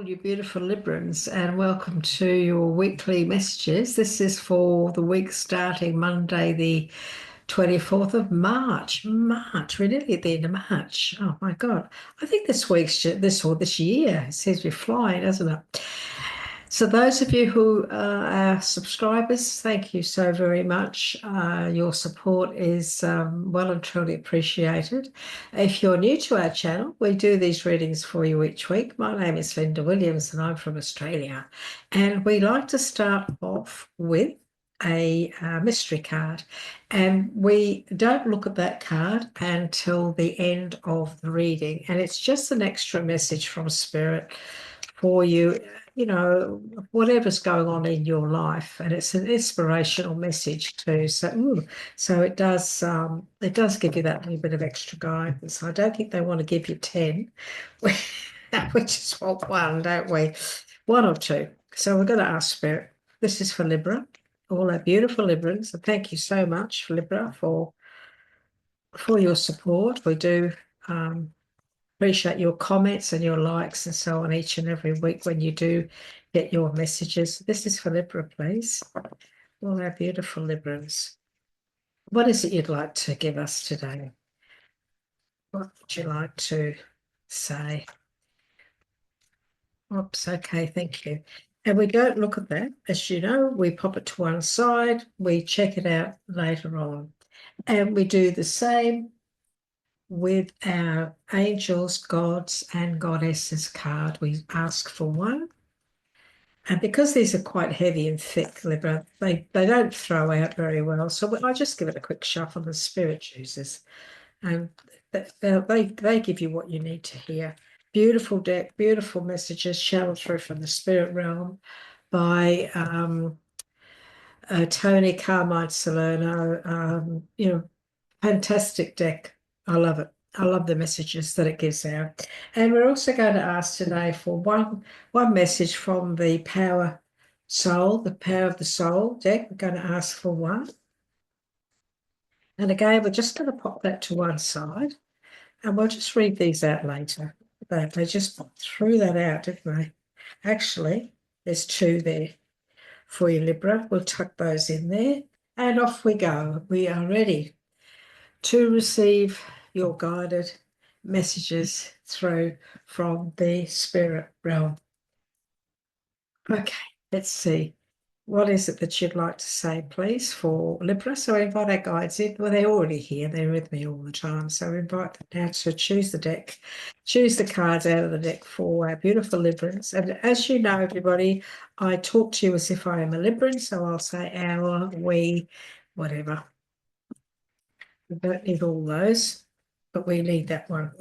all you beautiful Librans, and welcome to your weekly messages. This is for the week starting Monday, the 24th of March. We're nearly at the end of March. Oh my God. I think this year, it seems to be flying, doesn't it? So those of you who are subscribers, thank you so very much. Your support is well and truly appreciated. If you're new to our channel, we do these readings for you each week. My name is Linda Williams and I'm from Australia. And we like to start off with a mystery card. And we don't look at that card until the end of the reading. And it's just an extra message from Spirit for you, whatever's going on in your life, and it's an inspirational message too. So it does give you that little bit of extra guidance. I don't think they want to give you 10. We just want one, don't we? One or two. So we're going to ask Spirit. This is for Libra, all our beautiful Librans. So thank you so much, Libra, for your support. We do appreciate your comments and your likes and so on each and every week when you do get your messages. This is for Libra, please. All our beautiful Librans. What is it you'd like to give us today? What would you like to say? Oops, okay, thank you. And we don't look at that. As you know, we pop it to one side. We check it out later on. And we do the same with our angels, gods, and goddesses card. We ask for one. And because these are quite heavy and thick, Libra, they don't throw out very well. So I just give it a quick shuffle, the Spirit chooses. And they give you what you need to hear. Beautiful deck, beautiful messages channeled through from the spirit realm by Tony Carmine Salerno. Fantastic deck. I love it. I love the messages that it gives out. And we're also going to ask today for one message from the Power of the Soul deck. We're going to ask for one. And again, we're just going to pop that to one side. And we'll just read these out later. They just threw that out, didn't they? Actually, there's two there for you, Libra. We'll tuck those in there. And off we go. We are ready to receive your guided messages through from the spirit realm. Okay, let's see. What is it that you'd like to say, please, for Libra? So I invite our guides in. Well, they're already here. They're with me all the time. So I invite them now to choose the deck, choose the cards out of the deck for our beautiful Librans. And as you know, everybody, I talk to you as if I am a Libran. So I'll say our, we, whatever. We don't need all those, but we need that one.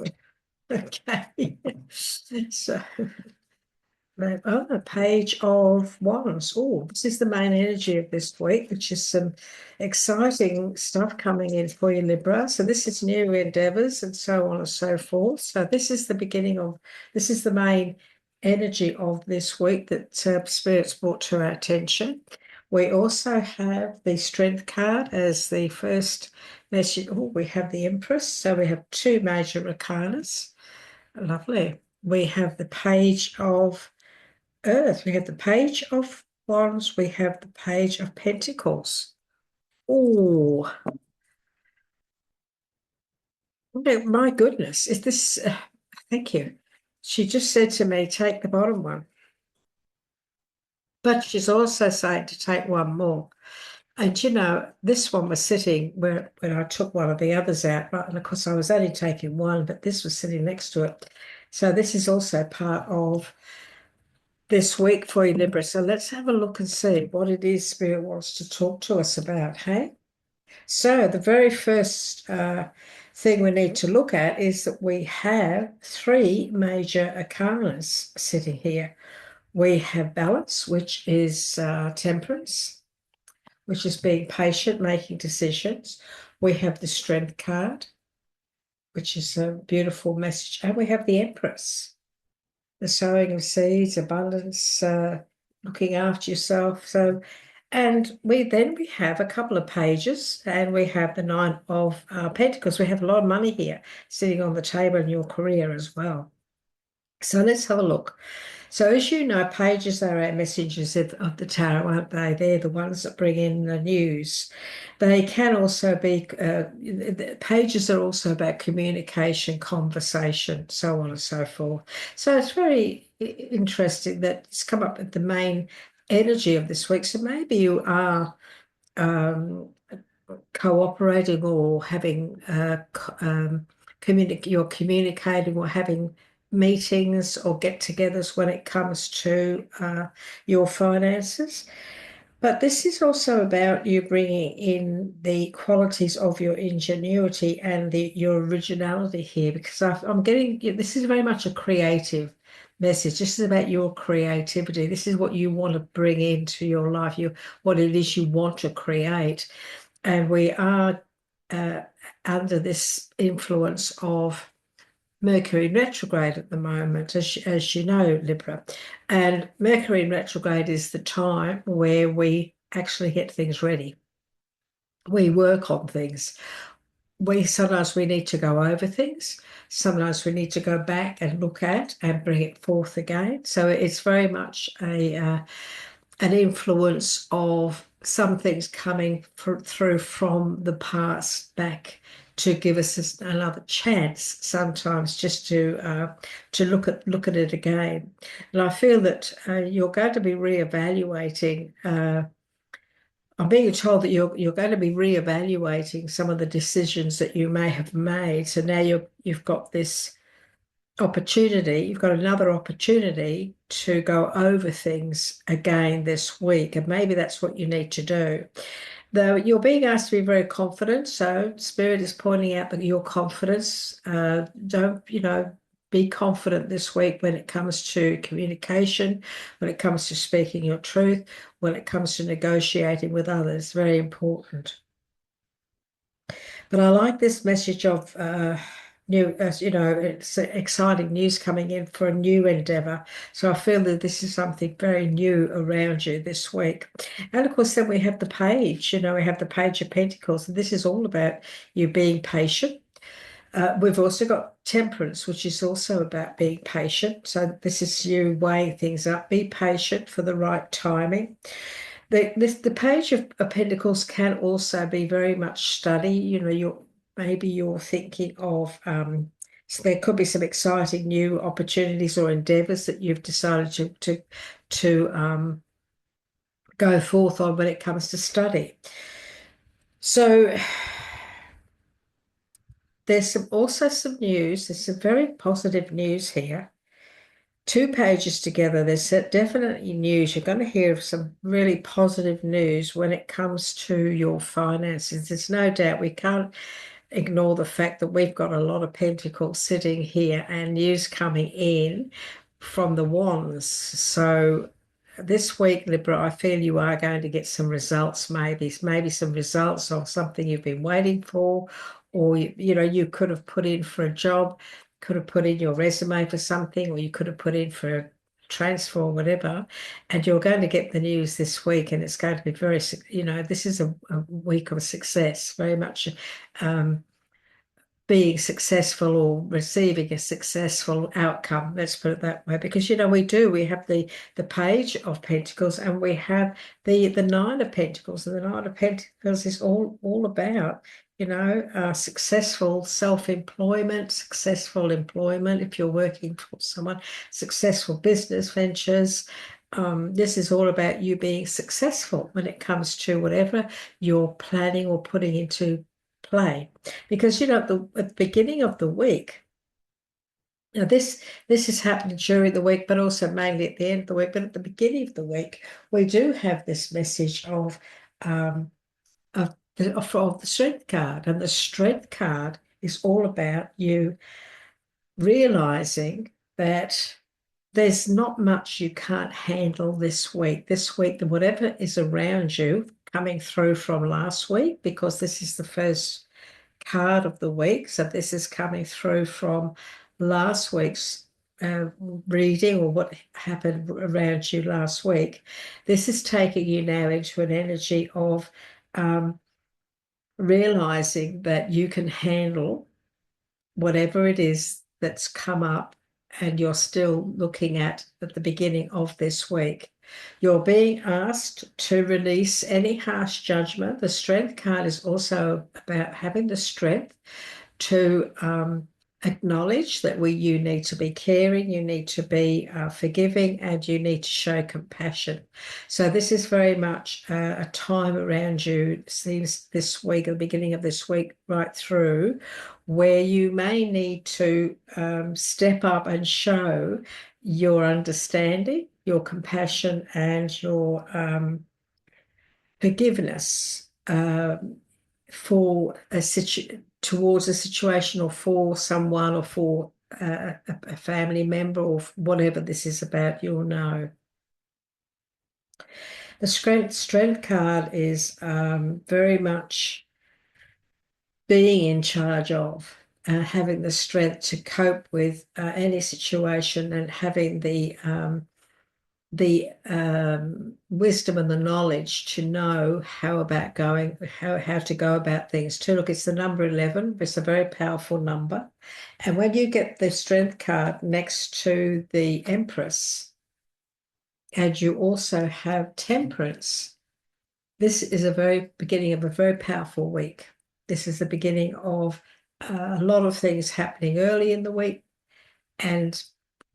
Okay. So, a page of wands. Oh, this is the main energy of this week, which is some exciting stuff coming in for you, Libra. So this is new endeavors and so on and so forth. So this is the main energy of this week that Spirit's brought to our attention. We also have the Strength card as the first message. Oh, we have the Empress. So we have two major arcanas. Lovely. We have the Page of Earth. We have the Page of Wands. We have the Page of Pentacles. Oh, my goodness. Is this... thank you. She just said to me, take the bottom one. But she's also saying to take one more. And, this one was sitting when I took one of the others out, right? And, of course, I was only taking one, but this was sitting next to it. So this is also part of this week for you, Libra. So let's have a look and see what it is Spirit wants to talk to us about, hey? So the very first thing we need to look at is that we have three major arcanas sitting here. We have Balance, which is Temperance, which is being patient, making decisions. We have the Strength card, which is a beautiful message. And we have the Empress, the sowing of seeds, abundance, looking after yourself. And we have a couple of pages, and we have the Nine of Pentacles. We have a lot of money here sitting on the table in your career as well. So let's have a look. So as you know, pages are our messengers of the tarot, aren't they? They're the ones that bring in the news. They can also be, the pages are also about communication, conversation, so on and so forth. So it's very interesting that it's come up with the main energy of this week. So maybe you are um, cooperating or having you're communicating or having meetings or get-togethers when it comes to your finances. But this is also about you bringing in the qualities of your ingenuity and your originality here, because I'm getting, this is very much a creative message. This is about your creativity. This is what you want to bring into your life, what it is you want to create. And we are uh, under this influence of Mercury in retrograde at the moment, as you know, Libra. And Mercury in retrograde is the time where we actually get things ready. We work on things. Sometimes we need to go over things. Sometimes we need to go back and look at and bring it forth again. So it's very much an influence of some things coming through from the past back to give us another chance sometimes just to look at it again. And I feel that you're going to be reevaluating. I'm being told that you're going to be reevaluating some of the decisions that you may have made. So now you've got this opportunity, you've got another opportunity to go over things again this week, and maybe that's what you need to do. Though you're being asked to be very confident, so Spirit is pointing out that your confidence, don't, be confident this week when it comes to communication, when it comes to speaking your truth, when it comes to negotiating with others. Very important. But I like this message of new, it's exciting news coming in for a new endeavor. So I feel that this is something very new around you this week. And of course, then we have the page, we have the Page of Pentacles. And this is all about you being patient. We've also got Temperance, which is also about being patient. So this is you weighing things up. Be patient for the right timing. The Page of Pentacles can also be very much study. Maybe you're thinking of so there could be some exciting new opportunities or endeavors that you've decided to go forth on when it comes to study. So there's also some news. There's some very positive news here. Two pages together, there's definitely news. You're going to hear some really positive news when it comes to your finances. There's no doubt we can't ignore the fact that we've got a lot of pentacles sitting here and news coming in from the wands. So this week, Libra, I feel you are going to get some results, maybe some results of something you've been waiting for, or you could have put in for a job, could have put in your resume for something, or you could have put in for a transfer or whatever, and you're going to get the news this week, and it's going to be very, this is a week of success, very much being successful or receiving a successful outcome. Let's put it that way, because we have the Page of Pentacles and we have the Nine of Pentacles, and the Nine of Pentacles is all about successful self-employment, successful employment if you're working for someone, successful business ventures. This is all about you being successful when it comes to whatever you're planning or putting into play. Because at the beginning of the week, now this is happening during the week, but also mainly at the end of the week. But at the beginning of the week, we do have this message of the Strength card, and the Strength card is all about you realizing that there's not much you can't handle this week. This week, whatever is around you coming through from last week, because this is the first card of the week. So this is coming through from last week's reading, or what happened around you last week. This is taking you now into an energy of realizing that you can handle whatever it is that's come up, and you're still looking at the beginning of this week. You're being asked to release any harsh judgment. The Strength card is also about having the strength to acknowledge that you need to be caring, you need to be forgiving, and you need to show compassion. So this is very much a time around you, it seems this week, at the beginning of this week, right through, where you may need to step up and show your understanding, your compassion, and your forgiveness for towards a situation, or for someone, or for a family member, or whatever this is about, you'll know. The strength card is very much being in charge of, having the strength to cope with any situation, and having the wisdom and the knowledge to know how to go about things too. Look, it's the number 11. It's a very powerful number. And when you get the strength card next to the Empress, and you also have temperance, this is a very beginning of a very powerful week. This is the beginning of a lot of things happening early in the week, and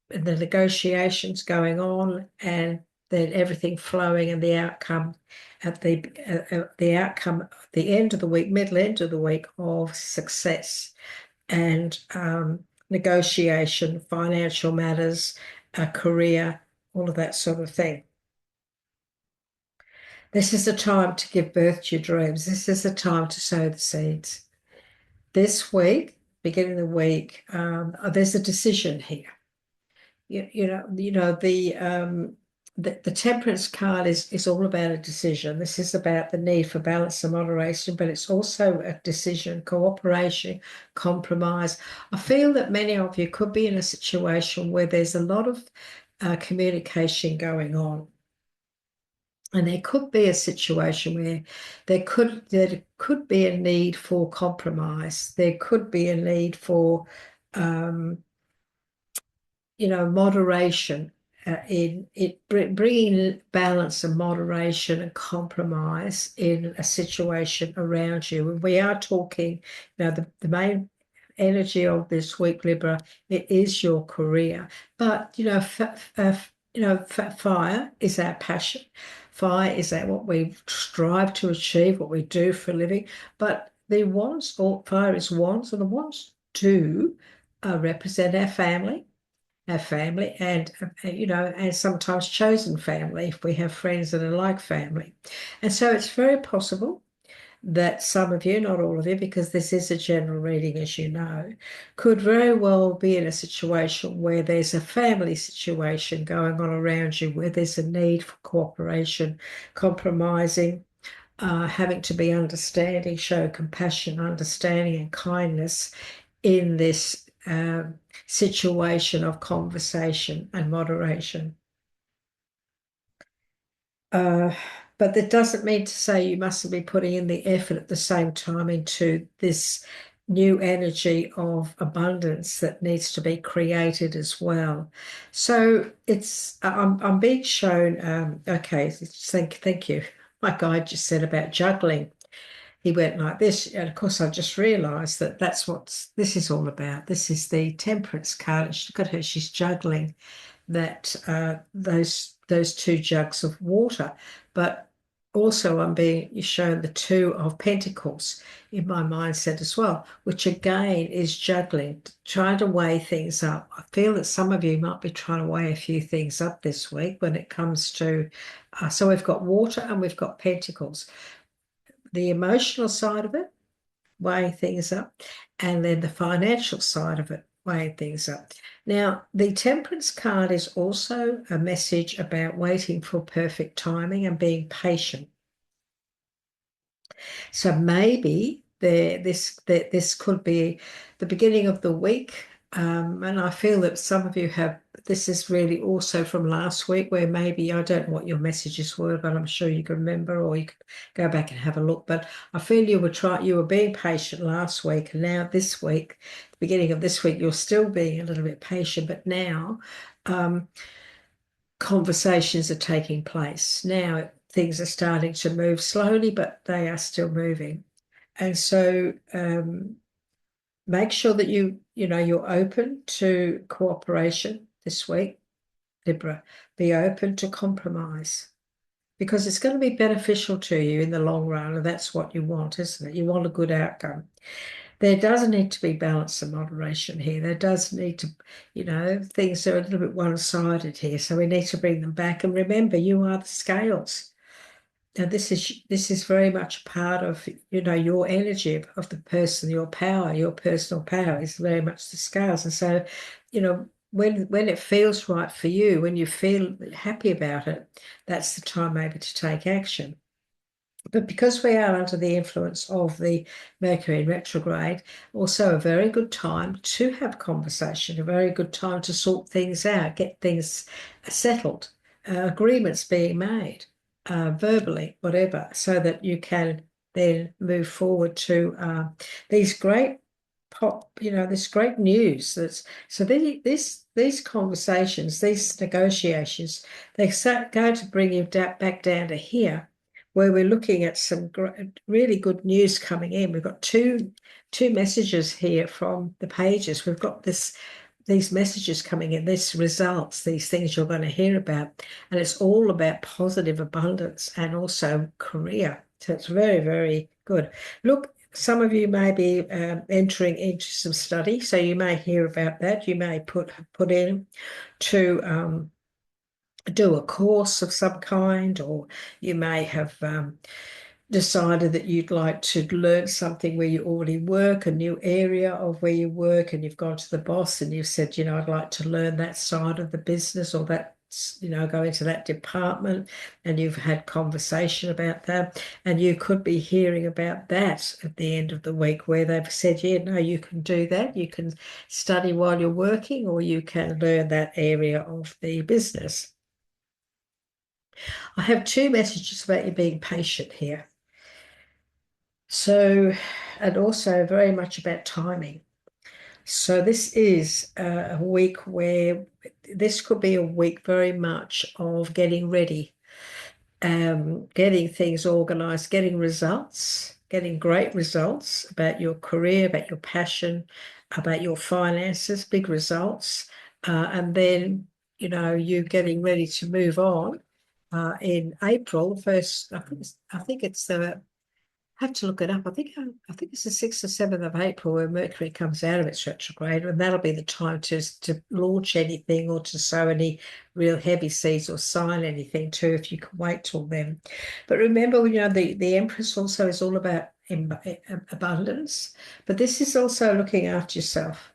the negotiations going on, and then everything flowing, and the outcome at the end of the week, middle end of the week, of success and negotiation, financial matters, a career, all of that sort of thing. This is the time to give birth to your dreams. This is the time to sow the seeds. This week, beginning of the week, there's a decision here. The temperance card is all about a decision. This is about the need for balance and moderation, but it's also a decision, cooperation, compromise. I feel that many of you could be in a situation where there's a lot of communication going on. And there could be a situation where there could be a need for compromise. There could be a need for moderation, in it, bringing balance and moderation and compromise in a situation around you. And we are talking, the main energy of this week, Libra, it is your career. But fire is our passion. Fire is what we strive to achieve, what we do for a living. But the wands, or fire is wands, and the wands do represent our family, and and sometimes chosen family, if we have friends that are like family. And so it's very possible that some of you, not all of you, because this is a general reading, as you know, could very well be in a situation where there's a family situation going on around you, where there's a need for cooperation, compromising, having to be understanding, show compassion, understanding, and kindness in this situation of conversation and moderation. But that doesn't mean to say you mustn't be putting in the effort at the same time into this new energy of abundance that needs to be created as well. So it's I'm being shown. Okay, thank you. My guide just said about juggling. He went like this, and of course I just realized that that's what this is all about. This is the temperance card. Look at her, she's juggling that those two jugs of water. But also I'm being shown the two of pentacles in my mindset as well, which again is juggling, trying to weigh things up. I feel that some of you might be trying to weigh a few things up this week when it comes to so we've got water and we've got pentacles. The emotional side of it, weighing things up, and then the financial side of it, weighing things up. Now, the temperance card is also a message about waiting for perfect timing and being patient. So maybe this could be the beginning of the week, and I feel that some of you have. This is really also from last week, where maybe, I don't know what your messages were, but I'm sure you can remember, or you can go back and have a look. But I feel you were being patient last week, and now this week beginning of this week, you're still being a little bit patient, but now conversations are taking place. Now things are starting to move slowly, but they are still moving. And so make sure that you're open to cooperation this week, Libra. Be open to compromise because it's going to be beneficial to you in the long run, and that's what you want, isn't it? You want a good outcome. There does need to be balance and moderation here. There does need to, things are a little bit one-sided here, so we need to bring them back. And remember, you are the scales. Now, this is very much a part of, your energy of the person, your power, your personal power is very much the scales. And so, when it feels right for you, when you feel happy about it, that's the time maybe to take action. But because we are under the influence of the Mercury in retrograde, also a very good time to have conversation, a very good time to sort things out, get things settled, agreements being made, verbally, whatever, so that you can then move forward to these great this great news. So these conversations, these negotiations, they're going to bring you back down to here, where we're looking at some really good news coming in. We've got two messages here from the pages. We've got these messages coming in, these results, these things you're going to hear about, and it's all about positive abundance and also career. So it's very, very good. Look, some of you may be entering into some study, so you may hear about that. You may put in to do a course of some kind, or you may have decided that you'd like to learn something where you already work, a new area of where you work, and you've gone to the boss and you've said, I'd like to learn that side of the business, or that, go into that department, and you've had conversation about that. And you could be hearing about that at the end of the week, where they've said, yeah, no, you can do that. You can study while you're working, or you can learn that area of the business. I have two messages about you being patient here. So, and also very much about timing. So this is a week where this could be a week very much of getting ready, getting things organized, getting results, getting great results about your career, about your passion, about your finances, big results. And then, you getting ready to move on in April, first, I think it's the I have to look it up. I think it's the 6th or 7th of April where Mercury comes out of its retrograde, and that'll be the time to launch anything or to sow any real heavy seeds or sign anything too, if you can wait till then. But remember, the Empress also is all about abundance, but this is also looking after yourself.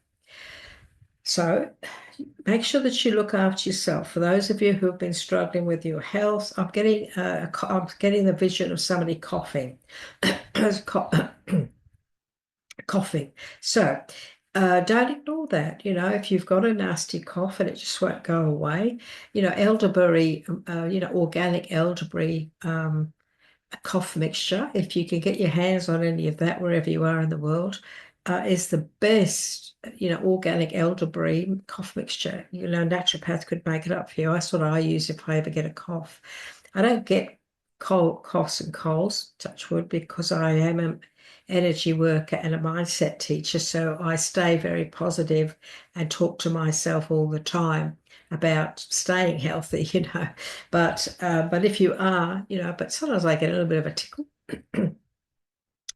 So make sure that you look after yourself. For those of you who have been struggling with your health, I'm getting the vision of somebody coughing. Coughing. So don't ignore that. If you've got a nasty cough and it just won't go away, elderberry, organic elderberry a cough mixture, if you can get your hands on any of that wherever you are in the world, is the best, organic elderberry cough mixture. Naturopath could make it up for you. That's what I use if I ever get a cough. I don't get coughs and colds, touch wood, because I am an energy worker and a mindset teacher. So I stay very positive and talk to myself all the time about staying healthy, But if you are, but sometimes I get a little bit of a tickle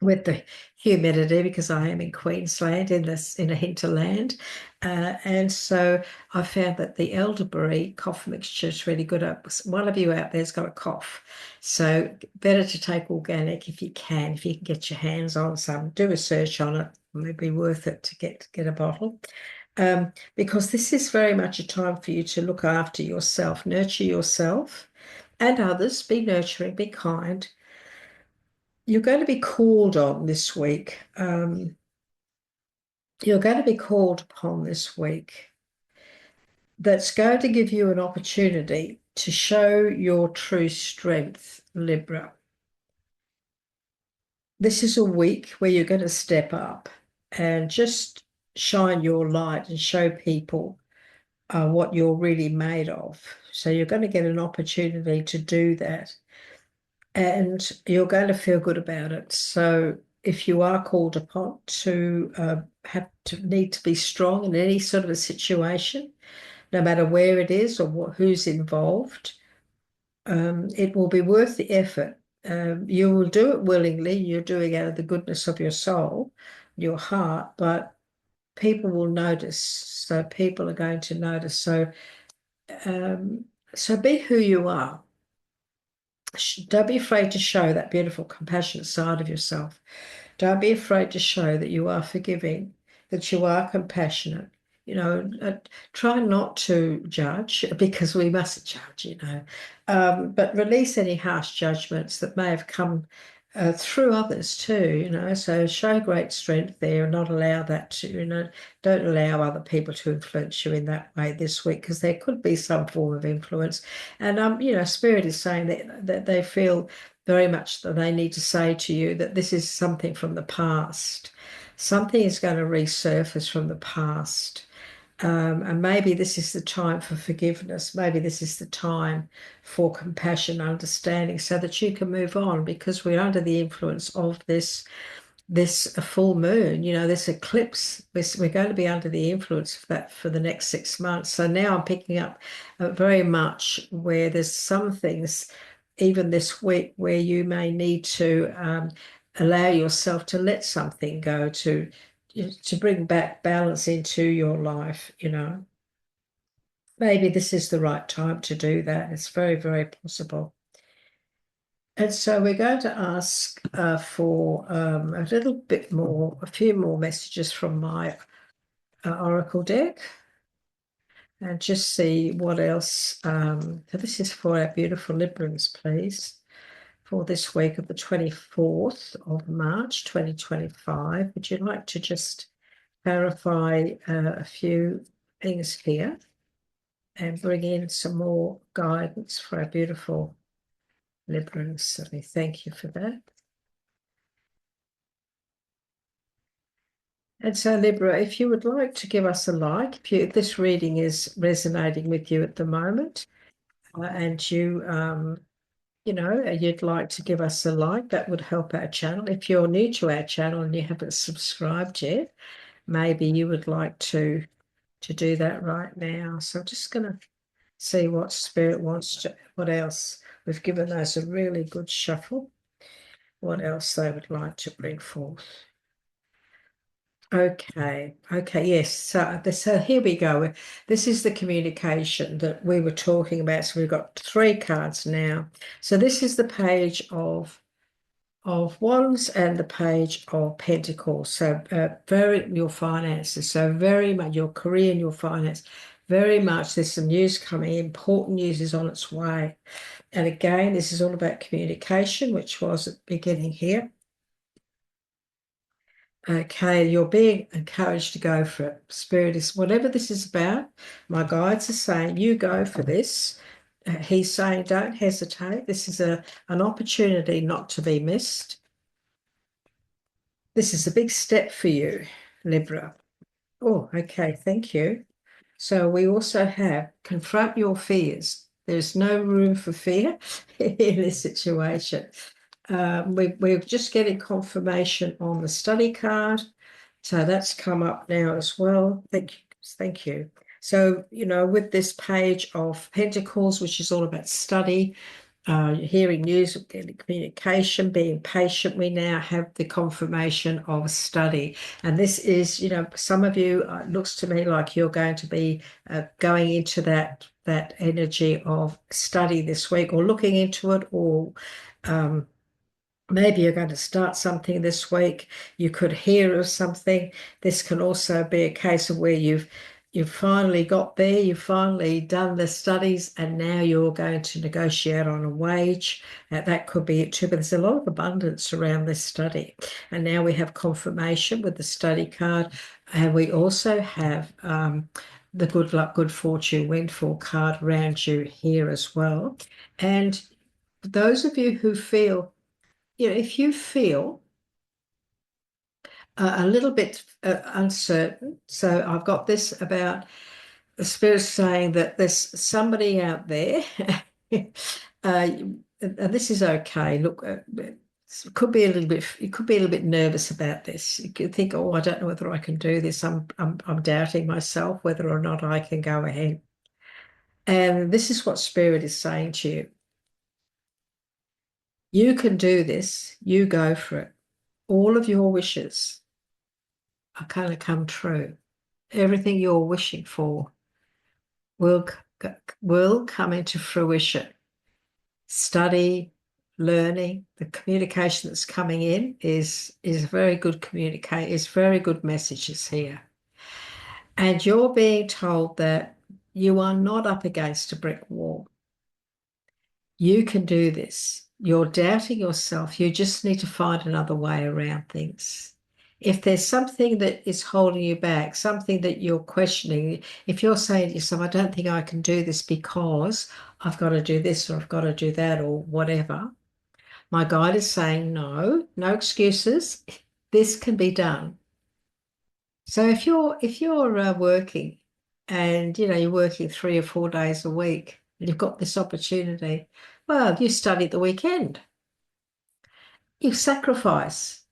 with the humidity because I am in Queensland in a hinterland. And so I found that the elderberry cough mixture is really good. One of you out there's got a cough. So better to take organic if you can get your hands on some, do a search on it. It may be worth it to get a bottle. Because this is very much a time for you to look after yourself, nurture yourself and others, be nurturing, be kind. You're going to be called on this week. You're going to be called upon this week. That's going to give you an opportunity to show your true strength, Libra. This is a week where you're going to step up and just shine your light and show people what you're really made of. So you're going to get an opportunity to do that, and you're going to feel good about it. So if you are called upon to have to need to be strong in any sort of a situation, no matter where it is or who's involved, it will be worth the effort. You will do it willingly. You're doing it out of the goodness of your soul, your heart, but people will notice. So people are going to notice. Um, so be who you are. Don't be afraid to show that beautiful, compassionate side of yourself. Don't be afraid to show that you are forgiving, that you are compassionate. Try not to judge because we mustn't judge, but release any harsh judgments that may have come through others too. So show great strength there and not allow that to, don't allow other people to influence you in that way this week because there could be some form of influence. And, Spirit is saying that they feel very much that they need to say to you that this is something from the past. Something is going to resurface from the past. And maybe this is the time for forgiveness. Maybe this is the time for compassion, understanding, so that you can move on because we're under the influence of this full moon, this eclipse. We're going to be under the influence of that for the next 6 months. So now I'm picking up very much where there's some things, even this week, where you may need to allow yourself to let something go, to bring back balance into your life. Maybe this is the right time to do that. It's very, very possible. And so we're going to ask for a few more messages from my Oracle deck and just see what else. So this is for our beautiful Librans, please, for this week of the 24th of March, 2025. Would you like to just clarify a few things here and bring in some more guidance for our beautiful Librans? So we thank you for that. And so, Libra, if you would like to give us a like, if this reading is resonating with you at the moment, and you'd like to give us a like, that would help our channel. If you're new to our channel and you haven't subscribed yet, maybe you would like to do that right now. So I'm just going to see what Spirit wants to, what else. We've given those a really good shuffle. What else they would like to bring forth. Okay, yes. So here we go. This is the communication that we were talking about. So we've got 3 cards now. So this is the page of Wands and the page of Pentacles. So very your finances. So very much your career and your finance. Very much there's some news coming. Important news is on its way. And again, this is all about communication, which was at the beginning here. Okay, you're being encouraged to go for it. Spirit is, whatever this is about, my guides are saying, you go for this. He's saying, don't hesitate. This is an opportunity not to be missed. This is a big step for you, Libra. Oh, okay, thank you. So we also have confront your fears. There's no room for fear in this situation. We're just getting confirmation on the study card. So that's come up now as well. Thank you. So, with this page of Pentacles, which is all about study, hearing news, getting communication, being patient, we now have the confirmation of study. And this is, some of you, it looks to me like you're going to be going into that energy of study this week, or looking into it, or maybe you're going to start something this week. You could hear of something. This can also be a case of where you've finally got there, you've finally done the studies, and now you're going to negotiate on a wage. That could be it too, but there's a lot of abundance around this study. And now we have confirmation with the study card, and we also have the good luck, good fortune, windfall card around you here as well. And those of you who feel, if you feel a little bit uncertain. So I've got this about the spirit saying that there's somebody out there, and this is okay. Look, it could be a little bit. You could be a little bit nervous about this. You could think, "Oh, I don't know whether I can do this. I'm doubting myself whether or not I can go ahead." And this is what spirit is saying to you. You can do this. You go for it. All of your wishes are going to come true. Everything you're wishing for will will come into fruition. Study, learning, the communication that's coming in is very good communicate, is very good messages here. And you're being told that you are not up against a brick wall. You can do this. You're doubting yourself. You just need to find another way around things. If there's something that is holding you back, something that you're questioning, if you're saying to yourself, I don't think I can do this because I've got to do this or I've got to do that or whatever, my guide is saying, no, no excuses. This can be done. So if you're working and you're working 3 or 4 days a week and you've got this opportunity, well, you study at the weekend. You sacrifice.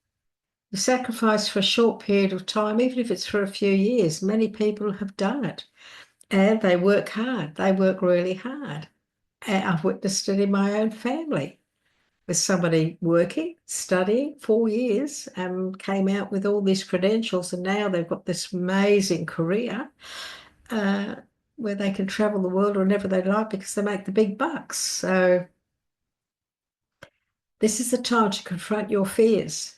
You sacrifice for a short period of time, even if it's for a few years. Many people have done it and they work hard. They work really hard. And I've witnessed it in my own family with somebody working, studying 4 years and came out with all these credentials. And now they've got this amazing career uh, where they can travel the world whenever they like because they make the big bucks. So this is the time to confront your fears.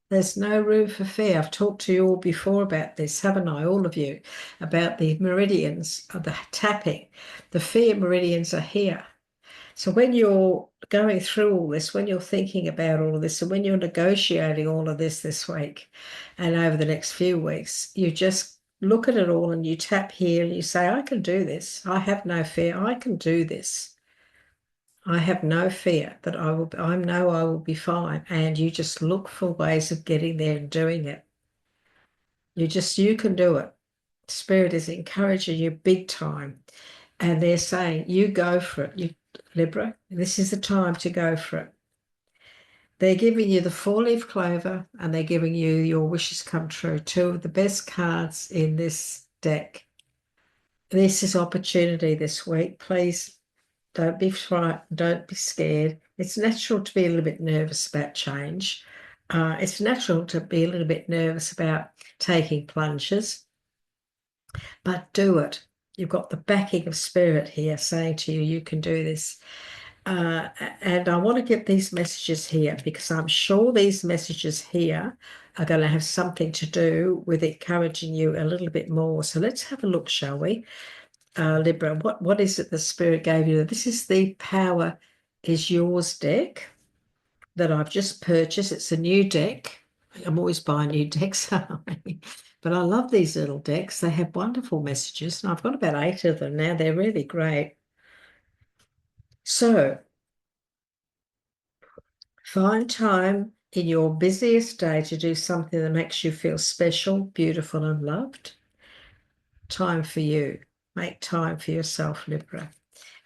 There's no room for fear. I've talked to you all before about this, haven't I? All of you, about the meridians of the tapping. The fear meridians are here. So when you're going through all this, when you're thinking about all of this, and when you're negotiating all of this week and over the next few weeks, you just look at it all and you tap here and you say, I can do this. I have no fear. I can do this. I have no fear that I know I will be fine. And you just look for ways of getting there and doing it. You can do it. Spirit is encouraging you big time. And they're saying, you go for it. Libra, this is the time to go for it. They're giving you the four-leaf clover and they're giving you your wishes come true. Two of the best cards in this deck. This is opportunity this week. Please don't be frightened. Don't be scared. It's natural to be a little bit nervous about change. It's natural to be a little bit nervous about taking plunges, but do it. You've got the backing of spirit here saying to you, you can do this. And I want to get these messages here because I'm sure these messages here are going to have something to do with encouraging you a little bit more. So let's have a look, shall we? Libra, what is it the Spirit gave you? This is the Power is Yours deck that I've just purchased. It's a new deck. I'm always buying new decks, but I love these little decks. They have wonderful messages, and I've got about 8 of them now. They're really great. So find time in your busiest day to do something that makes you feel special, beautiful, and loved. Time for you. Make time for yourself, Libra.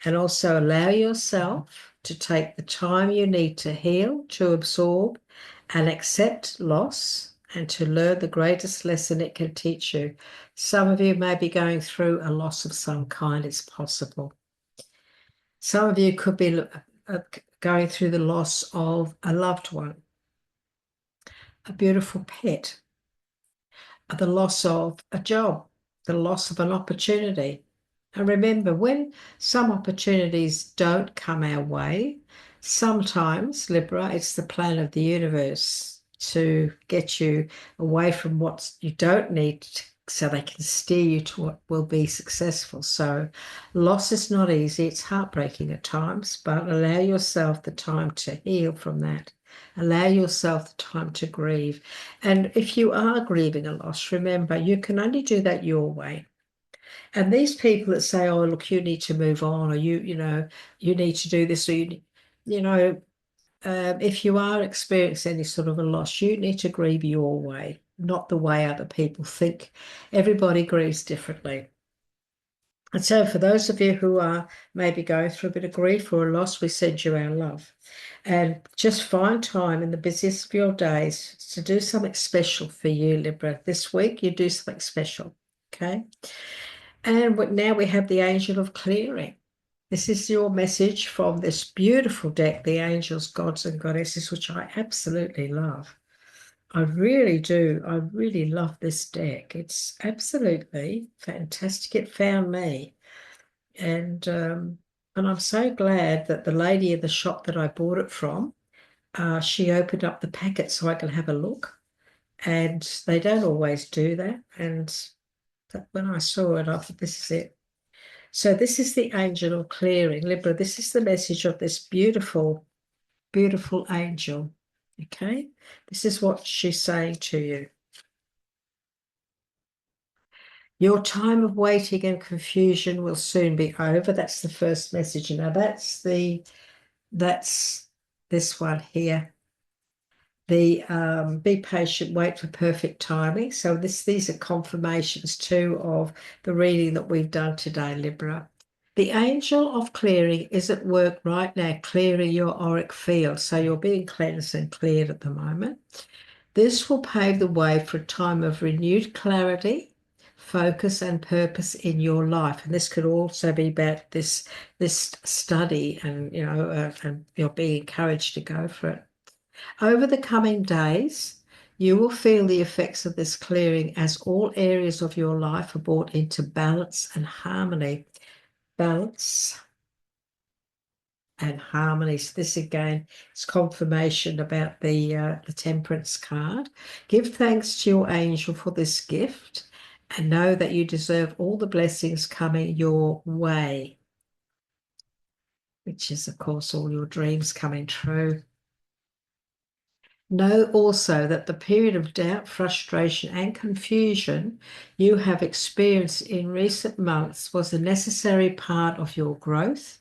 And also allow yourself to take the time you need to heal, to absorb and accept loss, and to learn the greatest lesson it can teach you. Some of you may be going through a loss of some kind. It's possible. Some of you could be going through the loss of a loved one, a beautiful pet, the loss of a job, the loss of an opportunity. And remember, when some opportunities don't come our way, sometimes, Libra, it's the plan of the universe to get you away from what you don't need so they can steer you to what will be successful. So loss is not easy. It's heartbreaking at times, but allow yourself the time to heal from that. Allow yourself the time to grieve. And if you are grieving a loss, remember, you can only do that your way. And these people that say, oh, look, you need to move on, or you need to do this, or if you are experiencing any sort of a loss, you need to grieve your way. not the way other people think. Everybody grieves differently. And so for those of you who are maybe going through a bit of grief or a loss, we send you our love. And just find time in the busiest of your days to do something special for you, Libra. This week, you do something special, okay? And now we have the Angel of Clearing. This is your message from this beautiful deck, the Angels, Gods and Goddesses, which I absolutely love. I really do. I really love this deck. It's absolutely fantastic. It found me. And I'm so glad that the lady in the shop that I bought it from, she opened up the packet so I can have a look. And they don't always do that. And when I saw it, I thought, this is it. So this is the Angel of Clearing. Libra, this is the message of this beautiful, beautiful angel. Okay? This is what she's saying to you. Your time of waiting and confusion will soon be over. That's the first message. Now that's this one here. Be patient, wait for perfect timing. So these are confirmations too of the reading that we've done today, Libra. The angel of clearing is at work right now, clearing your auric field. So you're being cleansed and cleared at the moment. This will pave the way for a time of renewed clarity, focus, and purpose in your life. And this could also be about this study, and and you're being encouraged to go for it. Over the coming days, you will feel the effects of this clearing as all areas of your life are brought into balance and harmony. Balance and harmony. So this again is confirmation about the Temperance card. Give thanks to your angel for this gift and know that you deserve all the blessings coming your way, which is, of course, all your dreams coming true. Know also that the period of doubt, frustration, and confusion you have experienced in recent months was a necessary part of your growth.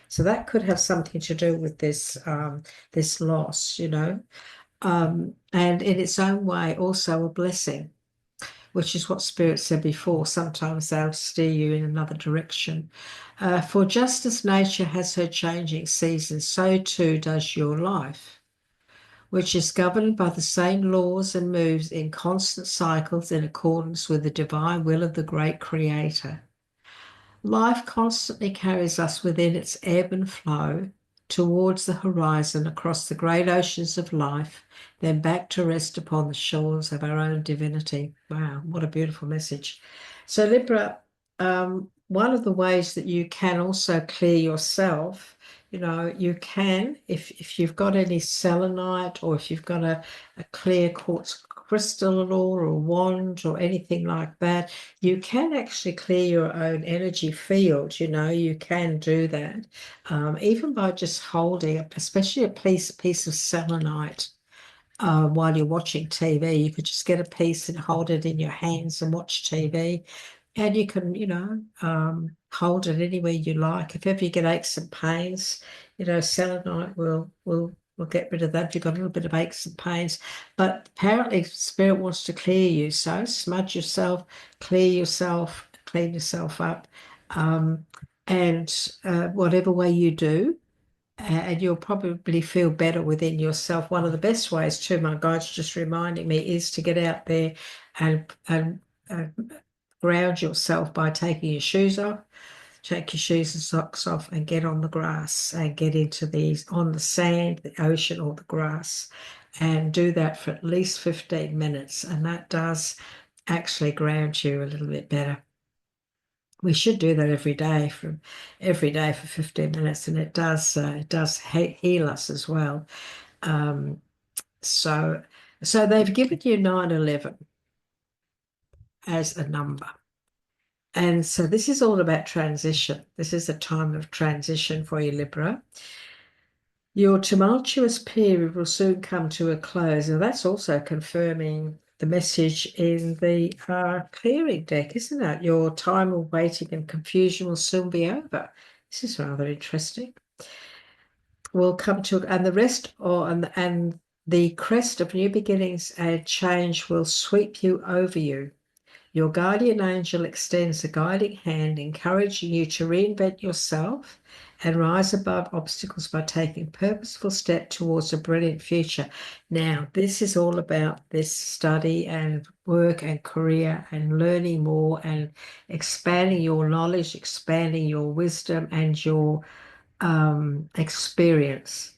So that could have something to do with this this loss, and in its own way also a blessing, which is what Spirit said before. Sometimes they'll steer you in another direction. For just as nature has her changing seasons, so too does your life, which is governed by the same laws and moves in constant cycles in accordance with the divine will of the great Creator. Life constantly carries us within its ebb and flow towards the horizon across the great oceans of life, then back to rest upon the shores of our own divinity. Wow, what a beautiful message. So Libra, one of the ways that you can also clear yourself, you can, if you've got any selenite, or if you've got a clear quartz crystal at all, or a wand or anything like that, you can actually clear your own energy field. You can do that, even by just holding, especially a piece of selenite. While you're watching TV, you could just get a piece and hold it in your hands and watch TV. And you can, hold it anywhere you like. If ever you get aches and pains, selenite will get rid of that if you've got a little bit of aches and pains. But apparently Spirit wants to clear you. So smudge yourself, clean yourself up. And whatever way you do, and you'll probably feel better within yourself. One of the best ways too, my guide's just reminding me, is to get out there and ground yourself by taking your shoes off. Take your shoes and socks off and get on the grass and get into on the sand, the ocean, or the grass, and do that for at least 15 minutes. And that does actually ground you a little bit better. We should do that every day for 15 minutes, and it does heal us as well. So they've given you 9/11 as a number. And so this is all about transition. This is a time of transition for you, Libra. Your tumultuous period will soon come to a close. And that's also confirming the message in the clearing deck, isn't it? Your time of waiting and confusion will soon be over. This is rather interesting. We'll come to, and the rest, and The crest of new beginnings and change will sweep you over you. Your guardian angel extends a guiding hand, encouraging you to reinvent yourself and rise above obstacles by taking purposeful steps towards a brilliant future. Now, this is all about this study and work and career and learning more and expanding your knowledge, expanding your wisdom and your experience.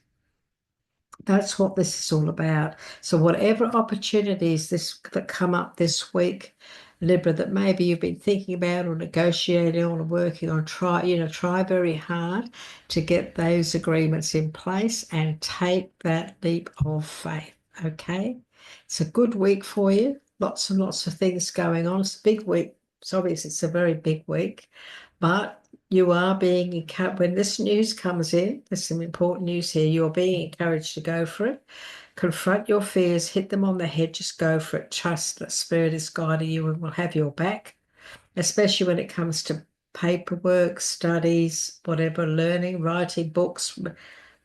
That's what this is all about. So whatever opportunities that come up this week, Libra, that maybe you've been thinking about or negotiating or working on, try very hard to get those agreements in place and take that leap of faith. Okay. It's a good week for you. Lots and lots of things going on. It's a big week. It's obvious it's a very big week, but you are being encouraged. When this news comes in, there's some important news here. You're being encouraged to go for it. Confront your fears, hit them on the head, just go for it. Trust that Spirit is guiding you and will have your back, especially when it comes to paperwork, studies, whatever, learning, writing, books,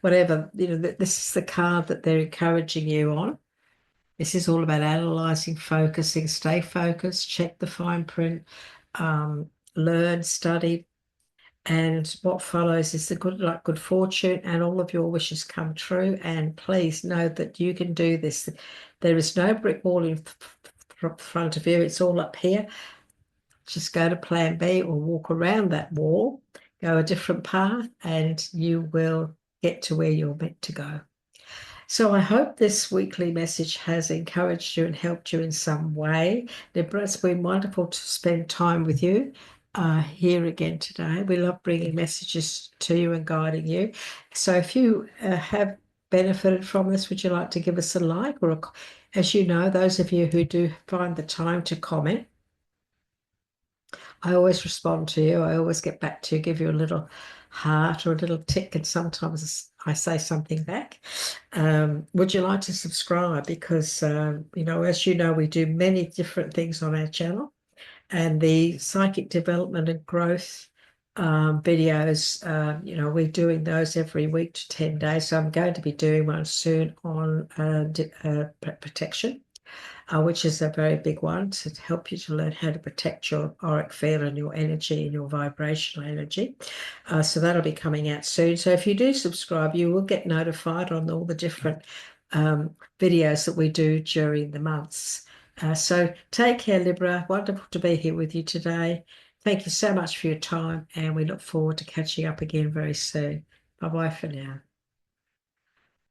whatever. This is the card that they're encouraging you on. This is all about analyzing, focusing, stay focused, check the fine print, learn, study, and what follows is the good luck, good fortune, and all of your wishes come true. And please know that you can do this. There is no brick wall in front of you. It's all up here. Just go to plan B or walk around that wall, go a different path, and you will get to where you're meant to go. So I hope this weekly message has encouraged you and helped you in some way. Libra, it's been wonderful to spend time with you here again today. We love bringing messages to you and guiding you. So if you have benefited from this, would you like to give us a like? Or as you know, those of you who do find the time to comment, I always respond to you. I always get back to you, give you a little heart or a little tick, and sometimes I say something back. Would you like to subscribe? Because, as you know, we do many different things on our channel, and the psychic development and growth videos, we're doing those every week to 10 days. So I'm going to be doing one soon on protection, which is a very big one to help you to learn how to protect your auric field and your energy and your vibrational energy. So that'll be coming out soon. So if you do subscribe, you will get notified on all the different videos that we do during the months. So take care, Libra. Wonderful to be here with you today. Thank you so much for your time, and we look forward to catching up again very soon. Bye-bye for now.